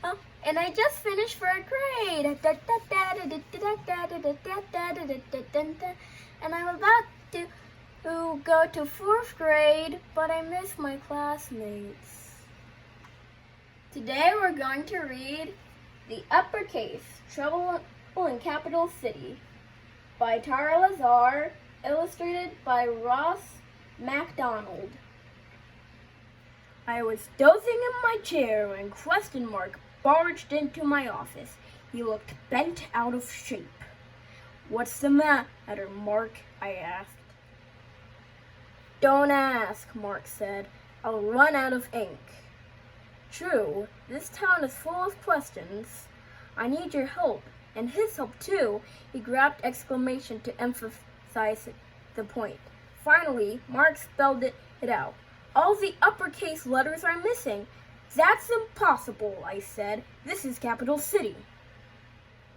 Oh, and I just finished third grade. And I'm about to go to fourth grade, but I miss my classmates. Today we're going to read The Uppercase, Trouble in Capital City by Lazar, illustrated by MacDonald. I was dozing in my chair when Question Mark barged into my office. He looked bent out of shape. "What's the matter, Mark?" I asked. "Don't ask," Mark said. "I'll run out of ink." "True, this town is full of questions. I need your help, and his help too." He grabbed exclamation to emphasize the point. Finally, Mark spelled it out. "All the uppercase letters are missing." "That's impossible," I said. "This is Capital City."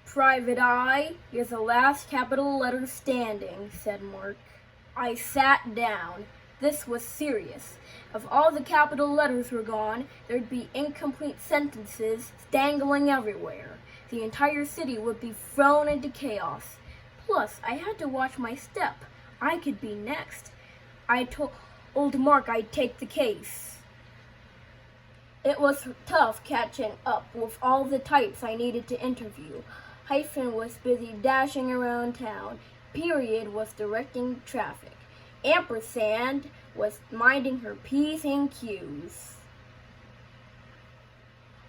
"Private Eye, you're the last capital letter standing," said Mark. I sat down. This was serious. If all the capital letters were gone, there'd be incomplete sentences dangling everywhere. The entire city would be thrown into chaos. Plus, I had to watch my step. I could be next. I told Mark I'd take the case. It was tough catching up with all the types I needed to interview. Hyphen was busy dashing around town. Period was directing traffic. Ampersand was minding her P's and Q's.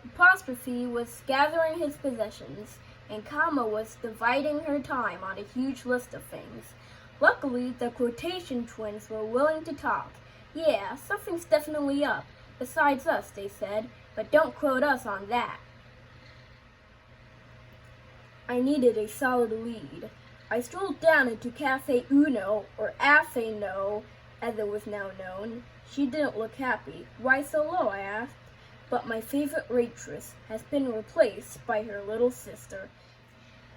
Apostrophe was gathering his possessions, and comma was dividing her time on a huge list of things. Luckily, the quotation twins were willing to talk. "Yeah, something's definitely up. Besides us," they said, "but don't quote us on that." I needed a solid lead. I strolled down into Cafe Uno, or Afe No, as it was now known. She didn't look happy. "Why so low?" I asked. "But my favorite waitress has been replaced by her little sister.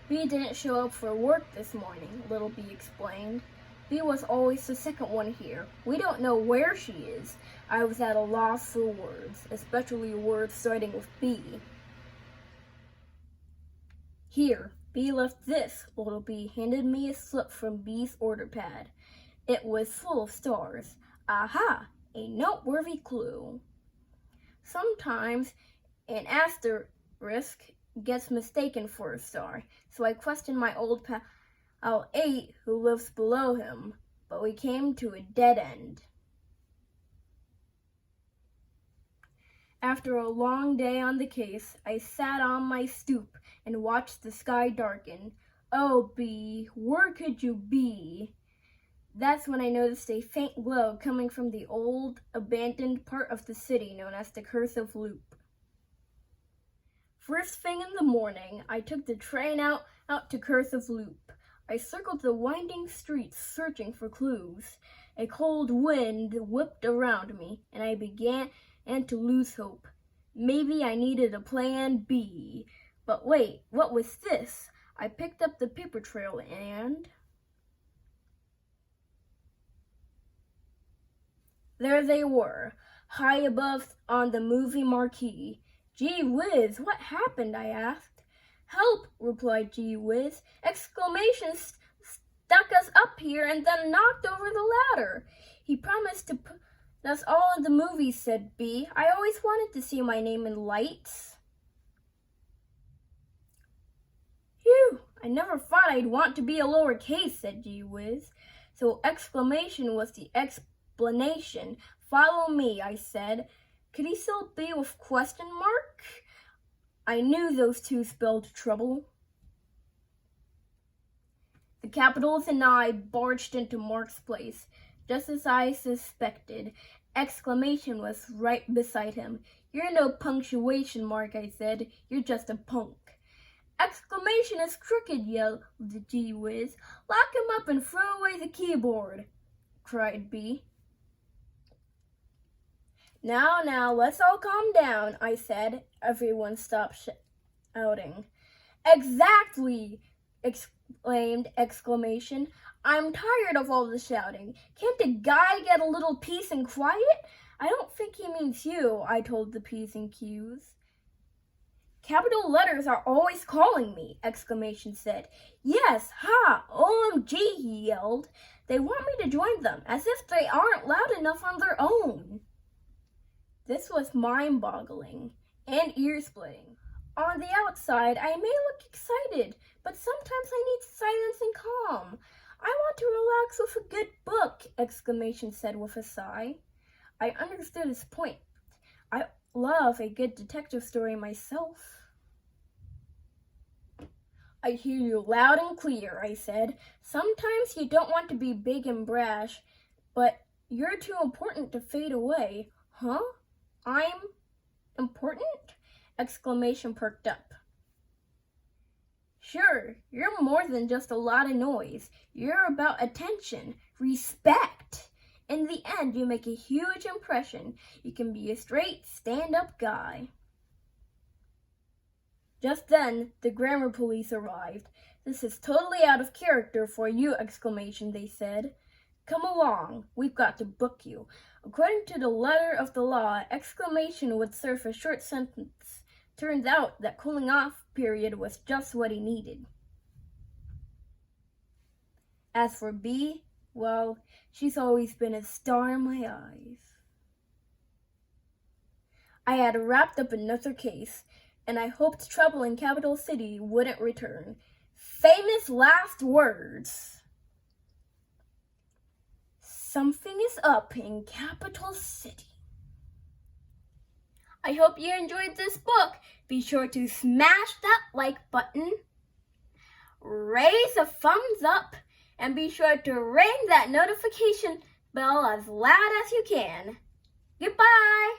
B didn't show up for work this morning," Little B explained. "B was always the second one here. We don't know where she is." I was at a loss for words, especially words starting with B. "Here, B left this." Little B handed me a slip from B's order pad. It was full of stars. Aha! A noteworthy clue. Sometimes an asterisk gets mistaken for a star, so I questioned my old pal 8 who lives below him, but we came to a dead end. After a long day on the case, I sat on my stoop and watched the sky darken. "Oh, B, where could you be?" That's when I noticed a faint glow coming from the old, abandoned part of the city known as the Cursive Loop. First thing in the morning, I took the train out to Cursive Loop. I circled the winding streets searching for clues. A cold wind whipped around me, and I began to lose hope. Maybe I needed a plan B. But wait, what was this? I picked up the paper trail and there they were, high above on the movie marquee. "Gee whiz, what happened?" I asked. "Help," replied Gee Whiz. "Exclamations stuck us up here and then knocked over the ladder." "He promised to put us all in the movies," said B. "I always wanted to see my name in lights." "Phew, I never thought I'd want to be a lowercase," said Gee Whiz. So exclamation was the explanation. "Follow me," I said. Could he still be with question mark? I knew those two spelled trouble. The Capitals and I barged into Mark's place, just as I suspected. Exclamation was right beside him. "You're no punctuation mark," I said. "You're just a punk." "Exclamation is crooked," yelled the Gee Whiz. "Lock him up and throw away the keyboard," cried B. Now, let's all calm down," I said. Everyone stopped shouting. "Exactly," exclaimed exclamation. "I'm tired of all the shouting. Can't a guy get a little peace and quiet? I don't think he means you, I told the P's and Q's. Capital letters are always calling me, exclamation said. Yes, ha, OMG, he yelled. They want me to join them, as if they aren't loud enough on their own. This was mind-boggling and ear-splitting. On the outside, I may look excited, but sometimes I need silence and calm. I want to relax with a good book, exclamation said with a sigh. I understood his point. I love a good detective story myself. I hear you loud and clear, I said. Sometimes you don't want to be big and brash, but you're too important to fade away. Huh? I'm important? Exclamation perked up. Sure, you're more than just a lot of noise. You're about attention, respect. In the end, you make a huge impression. You can be a straight, stand-up guy. Just then, the grammar police arrived. This is totally out of character for you, exclamation, they said. Come along, we've got to book you. According to the letter of the law, exclamation would serve a short sentence. Turns out that cooling off period was just what he needed. As for B, well, she's always been a star in my eyes. I had wrapped up another case, and I hoped trouble in Capital City wouldn't return. Famous last words. Something is up in Capital City. I hope you enjoyed this book. Be sure to smash that like button, raise a thumbs up, and be sure to ring that notification bell as loud as you can. Goodbye!